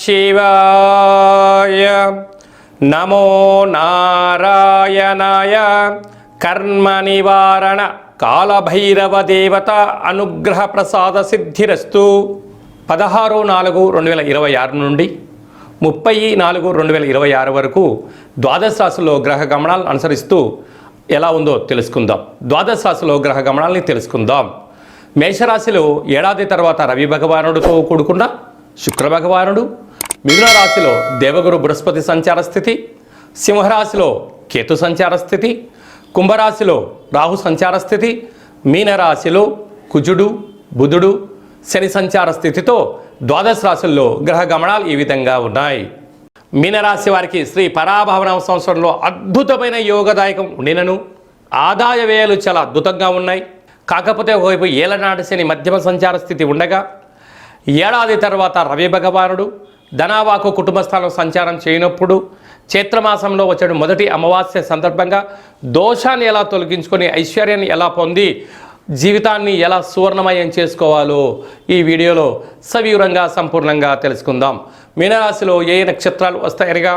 శివాయ. నమో నారాయణాయ. కర్మ నివారణ కాళభైరవ దేవత అనుగ్రహ ప్రసాద సిద్ధిరస్తు. 16/4/2026 నుండి 30/4/2026 వరకు ద్వాదశ రాశుల్లో గ్రహ గమనాలను అనుసరిస్తూ ఎలా ఉందో తెలుసుకుందాం. ద్వాదశ రాశిలో గ్రహ గమనాలని తెలుసుకుందాం. మేషరాశిలో ఏడాది తర్వాత రవి భగవానుడితో కూడుకున్న శుక్ర భగవానుడు, మిథున రాశిలో దేవగురు బృహస్పతి సంచార స్థితి, సింహరాశిలో కేతు సంచార స్థితి, కుంభరాశిలో రాహు సంచార స్థితి, మీనరాశిలో కుజుడు బుధుడు శని సంచార స్థితితో ద్వాదశ రాశుల్లో గ్రహ గమనాలు ఈ విధంగా ఉన్నాయి. మీనరాశి వారికి శ్రీ పరాభవన సంవత్సరంలో అద్భుతమైన యోగదాయకం ఉండినను ఆదాయ వ్యయాలు చాలా అద్భుతంగా ఉన్నాయి. కాకపోతే ఒకవైపు ఏలనాటి శని మధ్యమ సంచార స్థితి ఉండగా, ఏడాది తర్వాత రవి భగవానుడు ధనావాకు కుటుంబ స్థానం సంచారం చేయనప్పుడు చైత్రమాసంలో వచ్చే మొదటి అమావాస్య సందర్భంగా దోషాన్ని ఎలా తొలగించుకొని ఐశ్వర్యాన్ని ఎలా పొంది జీవితాన్ని ఎలా సువర్ణమయం చేసుకోవాలో ఈ వీడియోలో సవివరంగా సంపూర్ణంగా తెలుసుకుందాం. మీనరాశిలో ఏ నక్షత్రాలు వస్తాయనగా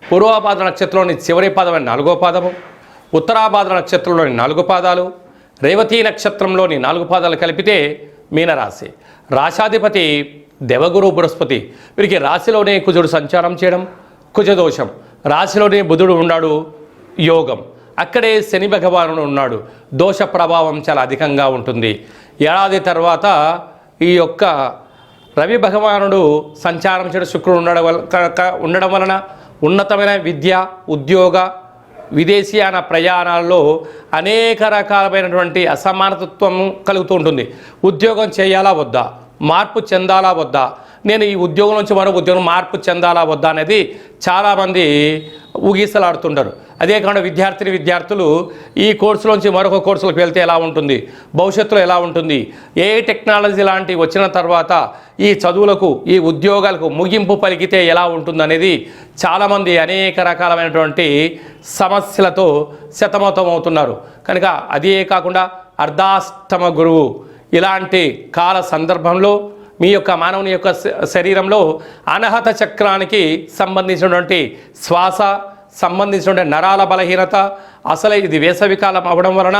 పూర్వాభాద్ర నక్షత్రంలోని చివరి పాదం 4వ పాదము, ఉత్తరాభాద్ర నక్షత్రంలోని 4 పాదాలు, రేవతి నక్షత్రంలోని 4 పాదాలు కలిపితే మీనరాశి. రాశాధిపతి దేవగురు బృహస్పతి. వీరికి రాశిలోనే కుజుడు సంచారం చేయడం కుజదోషం, రాశిలోనే బుధుడు ఉన్నాడు యోగం, అక్కడే శని భగవానుడు ఉన్నాడు దోష ప్రభావం చాలా అధికంగా ఉంటుంది. ఏడాది తర్వాత ఈ యొక్క రవి భగవానుడు సంచారం చేయడం శుక్రుడు ఉండడం వలన ఉన్నతమైన విద్య ఉద్యోగ విదేశీయాన ప్రయాణాల్లో అనేక రకాలైనటువంటి అసమానతత్వం కలుగుతూ ఉంటుంది. ఉద్యోగం చేయాలా వద్దా, మార్పు చెందాలా వద్దా, నేను ఈ ఉద్యోగం నుంచి మరో ఉద్యోగం మార్పు చెందాలా వద్దా అనేది చాలామంది ఊగిసలాడుతుంటారు. అదే కాకుండా విద్యార్థులు ఈ కోర్సులోంచి మరొక కోర్సులకు వెళ్తే ఎలా ఉంటుంది, భవిష్యత్తులో ఎలా ఉంటుంది, ఏ టెక్నాలజీ లాంటివి వచ్చిన తర్వాత ఈ చదువులకు ఈ ఉద్యోగాలకు ముగింపు పలికితే ఎలా ఉంటుందనేది చాలామంది అనేక రకాలైనటువంటి సమస్యలతో సతమతం అవుతున్నారు. కనుక అదే కాకుండా అర్ధాష్టమ గురువు ఇలాంటి కాల సందర్భంలో మీ యొక్క మానవుని యొక్క శరీరంలో అనాహత చక్రానికి సంబంధించినటువంటి శ్వాస సంబంధించినటువంటి నరాల బలహీనత, అసలే ఇది వేసవికాలం అవ్వడం వలన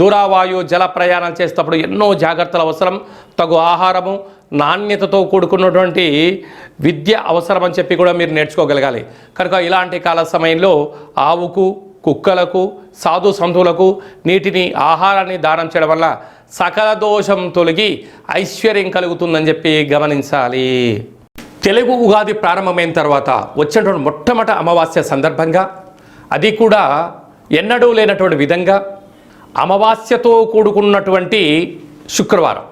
దూరావాయు జల ప్రయాణం చేసేటప్పుడు ఎన్నో జాగ్రత్తలు అవసరం. తగు ఆహారము నాణ్యతతో కూడుకున్నటువంటి విద్య అవసరం అని చెప్పి కూడా మీరు నేర్చుకోగలగాలి. కనుక ఇలాంటి కాల సమయంలో ఆవుకు కుక్కలకు సాధు సంతులకు నీటిని ఆహారాన్ని దానం చేయడం వల్ల సకల దోషం తొలగి ఐశ్వర్యం కలుగుతుందని చెప్పి గమనించాలి. తెలుగు ఉగాది ప్రారంభమైన తర్వాత వచ్చినటువంటి మొట్టమొదటి అమావాస్య సందర్భంగా, అది కూడా ఎన్నడూ లేనటువంటి విధంగా అమావాస్యతో కూడుకున్నటువంటి శుక్రవారం,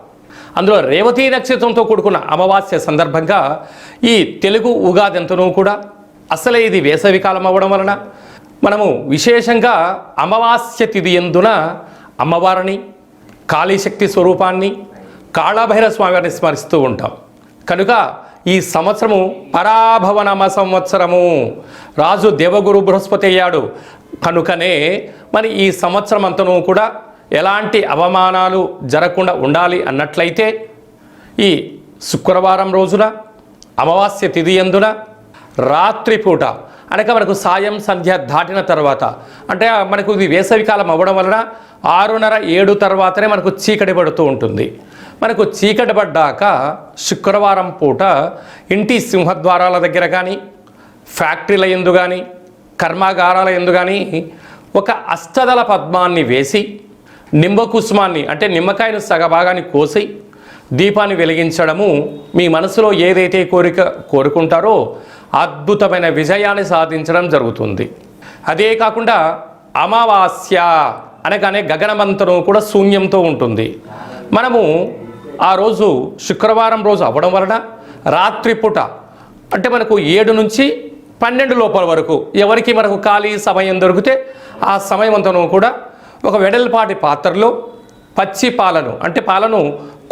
అందులో రేవతి నక్షత్రంతో కూడుకున్న అమావాస్య సందర్భంగా ఈ తెలుగు ఉగాది అంతనూ కూడా అసలే ఇది వేసవికాలం అవ్వడం వలన మనము విశేషంగా అమావాస్య తిథి యందున అమ్మవారిని కాళీశక్తి స్వరూపాన్ని కాళభైరవ స్వామివారిని స్మరిస్తూ ఉంటాం. కనుక ఈ సంవత్సరము పరాభవనామ సంవత్సరము, రాజు దేవగురు బృహస్పతి అయ్యాడు. కనుకనే మరి ఈ సంవత్సరం అంతనూ కూడా ఎలాంటి అవమానాలు జరగకుండా ఉండాలి అన్నట్లయితే ఈ శుక్రవారం రోజున అమావాస్య తిథి యందున రాత్రిపూట అనగా మనకు సాయం సంధ్య దాటిన తర్వాత, అంటే మనకు ఇది వేసవికాలం అవ్వడం వలన 6:30-7 తర్వాతనే మనకు చీకటి పడుతూ ఉంటుంది. మనకు చీకటి పడ్డాక శుక్రవారం పూట ఇంటి సింహద్వారాల దగ్గర కానీ ఫ్యాక్టరీల యందు కానీ కర్మాగారాల యందు కానీ ఒక అష్టదళ పద్మాన్ని వేసి నిమ్మకుసుమాన్ని అంటే నిమ్మకాయను సగభాగాన్ని కోసి దీపాన్ని వెలిగించడము, మీ మనసులో ఏదైతే కోరుకుంటారో అద్భుతమైన విజయాన్ని సాధించడం జరుగుతుంది. అదే కాకుండా అమావాస్య అనగానే గగనమంతరం కూడా శూన్యంతో ఉంటుంది. మనము ఆ రోజు శుక్రవారం రోజు అవ్వడం వలన రాత్రిపూట అంటే మనకు 7 నుంచి 12 లోపల వరకు ఎవరికి మనకు ఖాళీ సమయం దొరికితే ఆ సమయం అంతను కూడా ఒక వెడల్పాటి పాత్రలో పచ్చి పాలను, అంటే పాలను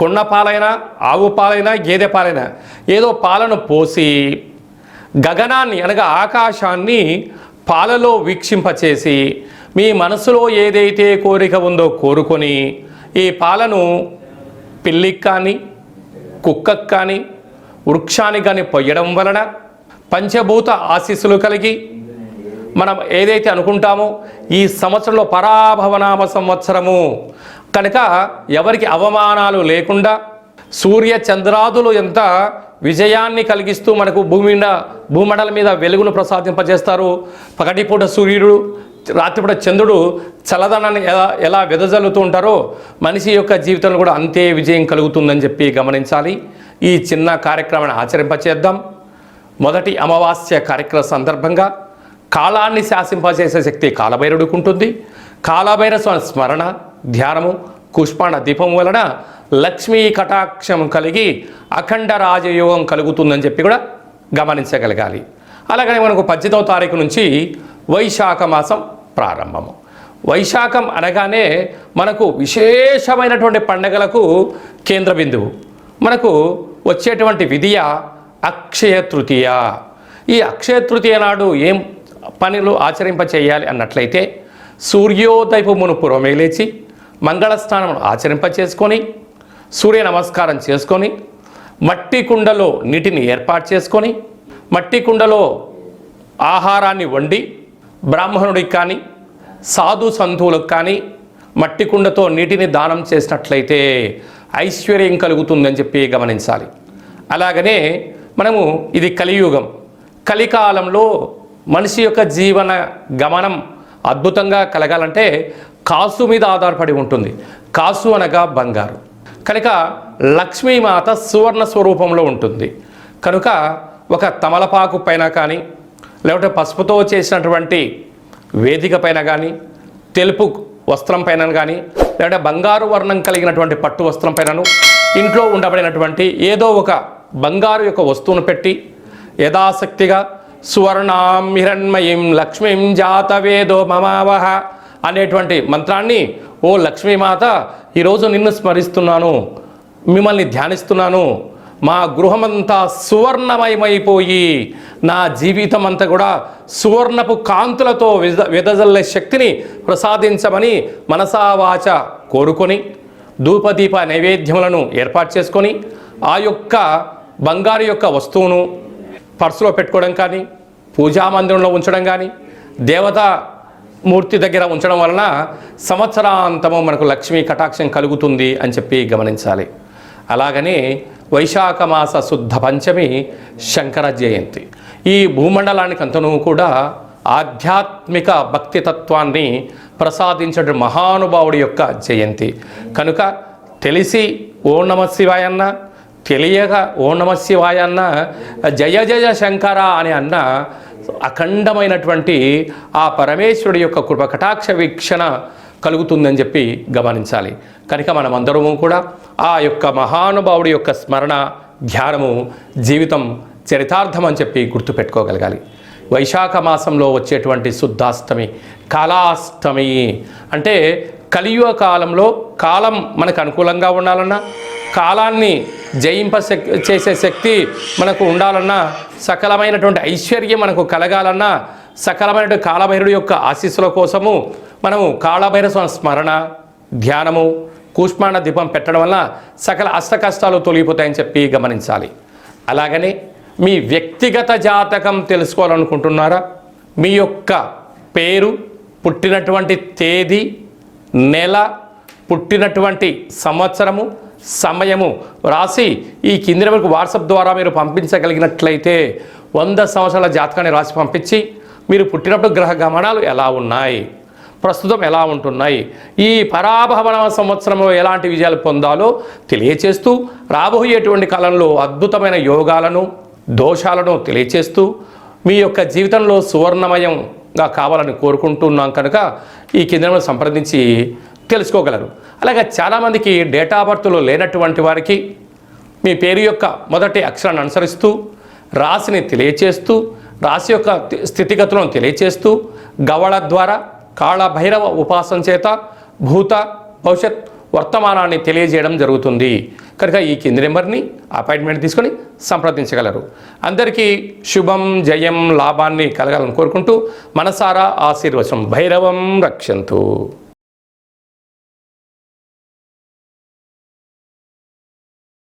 కొన్న పాలైనా ఆవు పాలైనా గేదె పాలైనా ఏదో పాలను పోసి గగనాన్ని అనగా ఆకాశాన్ని పాలలో వీక్షింపచేసి మీ మనసులో ఏదైతే కోరిక ఉందో కోరుకొని ఈ పాలను పిల్లికి కానీ కుక్కకు కానీ వృక్షాన్ని కానీ పొయ్యడం వలన పంచభూత ఆశీస్సులు కలిగి మనం ఏదైతే అనుకుంటామో ఈ సంవత్సరంలో పరాభవనామ సంవత్సరము కనుక ఎవరికి అవమానాలు లేకుండా సూర్య చంద్రాదులు ఎంత విజయాన్ని కలిగిస్తూ మనకు భూమండలం మీద వెలుగును ప్రసాదింపజేస్తారు. పగటిపూట సూర్యుడు, రాత్రిపూట చంద్రుడు చల్లదనాన్ని ఎలా వెదజల్లుతూ ఉంటారో మనిషి యొక్క జీవితంలో కూడా అంతే విజయం కలుగుతుందని చెప్పి గమనించాలి. ఈ చిన్న కార్యక్రమాన్ని ఆచరింపచేద్దాం. మొదటి అమావాస్య కార్యక్రమ సందర్భంగా కాలాన్ని శాసింపజేసే శక్తి కాలభైరవుడికి ఉంటుంది. కాలభైరవ స్మరణ, ధ్యానము, కుష్మాండ దీపం వలన లక్ష్మీ కటాక్షం కలిగి అఖండ రాజయోగం కలుగుతుందని చెప్పి కూడా గమనించగలగాలి. అలాగనే మనకు 18వ తారీఖు నుంచి వైశాఖ మాసం ప్రారంభము. వైశాఖం అనగానే మనకు విశేషమైనటువంటి పండగలకు కేంద్ర బిందువు. మనకు వచ్చేటువంటి విధియ అక్షయ తృతీయ. ఈ అక్షయ తృతీయ నాడు ఏం పనులు ఆచరింప చేయాలి అన్నట్లయితే సూర్యోదయపు పూర్వమే లేచి మంగళ స్నానం ఆచరింప చేసుకొని సూర్య నమస్కారం చేసుకొని మట్టి కుండలో నీటిని ఏర్పాటు చేసుకొని మట్టి కుండలో ఆహారాన్ని వండి బ్రాహ్మణుడికి కానీ సాధు సంతువులకు కానీ మట్టి కుండతో నీటిని దానం చేసినట్లయితే ఐశ్వర్యం కలుగుతుందని చెప్పి గమనించాలి. అలాగనే మనము ఇది కలియుగం. కలికాలంలో మనిషి యొక్క జీవన గమనం అద్భుతంగా కలగాలంటే కాసు మీద ఆధారపడి ఉంటుంది. కాసు అనగా బంగారు. కనుక లక్ష్మీమాత సువర్ణ స్వరూపంలో ఉంటుంది. కనుక ఒక తమలపాకు పైన కానీ లేకపోతే పసుపుతో చేసినటువంటి వేదిక పైన కానీ తెలుపు వస్త్రం పైన కానీ లేకపోతే బంగారు వర్ణం కలిగినటువంటి పట్టు వస్త్రం పైనను ఇంట్లో ఉండబడినటువంటి ఏదో ఒక బంగారు యొక్క వస్తువును పెట్టి యథాశక్తిగా సువర్ణాం హిరణ్మయీం లక్ష్మీం జాతవేదో మమావహ అనేటువంటి మంత్రాన్ని, ఓ లక్ష్మీమాత ఈరోజు నిన్ను స్మరిస్తున్నాను, మిమ్మల్ని ధ్యానిస్తున్నాను, మా గృహమంతా సువర్ణమయమైపోయి నా జీవితం అంతా కూడా సువర్ణపు కాంతులతో వెదజల్లే శక్తిని ప్రసాదించమని మనసా వాచ కోరుకొని ధూపదీప నైవేద్యములను ఏర్పాటు చేసుకొని ఆ యొక్క బంగారు యొక్క వస్తువును పర్సులో పెట్టుకోవడం కానీ పూజా మందిరంలో ఉంచడం కానీ దేవతా మూర్తి దగ్గర ఉంచడం వలన సంవత్సరాంతము మనకు లక్ష్మీ కటాక్షం కలుగుతుంది అని చెప్పి గమనించాలి. అలాగనే వైశాఖ మాస శుద్ధ పంచమి శంకర జయంతి. ఈ భూమండలానికి అంతను కూడా ఆధ్యాత్మిక భక్తితత్వాన్ని ప్రసాదించడం మహానుభావుడి యొక్క జయంతి కనుక తెలిసి ఓం నమ శివాయ అన్న, తెలియక ఓం నమ శివాయ అన్న, జయ జయ శంకర అని అన్న అఖండమైనటువంటి ఆ పరమేశ్వరుడి యొక్క కృప కటాక్ష వీక్షణ కలుగుతుందని చెప్పి గమనించాలి. కనుక మనమందరము కూడా ఆ యొక్క మహానుభావుడి యొక్క స్మరణ ధ్యానము జీవితం చరితార్థం అని చెప్పి గుర్తుపెట్టుకోగలగాలి. వైశాఖ మాసంలో వచ్చేటువంటి శుద్ధాష్టమి, కాలాష్టమి అంటే కలియుగ కాలంలో కాలం మనకు అనుకూలంగా ఉండాలన్నా, కాలాన్ని చేసే శక్తి మనకు ఉండాలన్నా, సకలమైనటువంటి ఐశ్వర్యం మనకు కలగాలన్నా, సకలమైనటువంటి కాలభైరుడి యొక్క ఆశీస్సుల కోసము మనము కాలభైరవ స్మరణ ధ్యానము కూష్మాండ దీపం పెట్టడం వల్ల సకల అష్ట కష్టాలు తొలగిపోతాయని చెప్పి గమనించాలి. అలాగనే మీ వ్యక్తిగత జాతకం తెలుసుకోవాలనుకుంటున్నారా? మీ యొక్క పేరు, పుట్టినటువంటి తేదీ, నెల, పుట్టినటువంటి సంవత్సరము, సమయము రాసి ఈ కింది వరకు వాట్సాప్ ద్వారా మీరు పంపించగలిగినట్లయితే 100 సంవత్సరాల జాతకాన్ని రాసి పంపించి మీరు పుట్టినప్పుడు గ్రహ గమనాలు ఎలా ఉన్నాయి, ప్రస్తుతం ఎలా ఉంటున్నాయి, ఈ పరాభవన సంవత్సరంలో ఎలాంటి విజయాలు పొందాలో తెలియచేస్తూ రాబోయేటువంటి కాలంలో అద్భుతమైన యోగాలను దోషాలను తెలియచేస్తూ మీ యొక్క జీవితంలో సువర్ణమయంగా కావాలని కోరుకుంటున్నాం కనుక ఈ కింద సంప్రదించి తెలుసుకోగలరు. అలాగే చాలామందికి డేట్ ఆఫ్ బర్త్లో లేనటువంటి వారికి మీ పేరు యొక్క మొదటి అక్షరాన్ని అనుసరిస్తూ రాశిని తెలియచేస్తూ రాశి యొక్క స్థితిగతులను తెలియచేస్తూ గవళ ద్వారా కాళభైరవ ఉపాసన చేత భూత భవిష్యత్ వర్తమానాన్ని తెలియజేయడం జరుగుతుంది కనుక ఈ కింది నెంబర్ని అపాయింట్మెంట్ తీసుకొని సంప్రదించగలరు. అందరికీ శుభం, జయం, లాభాన్ని కలగాలని కోరుకుంటూ మనసారా ఆశీర్వచనం. భైరవం రక్షంతు.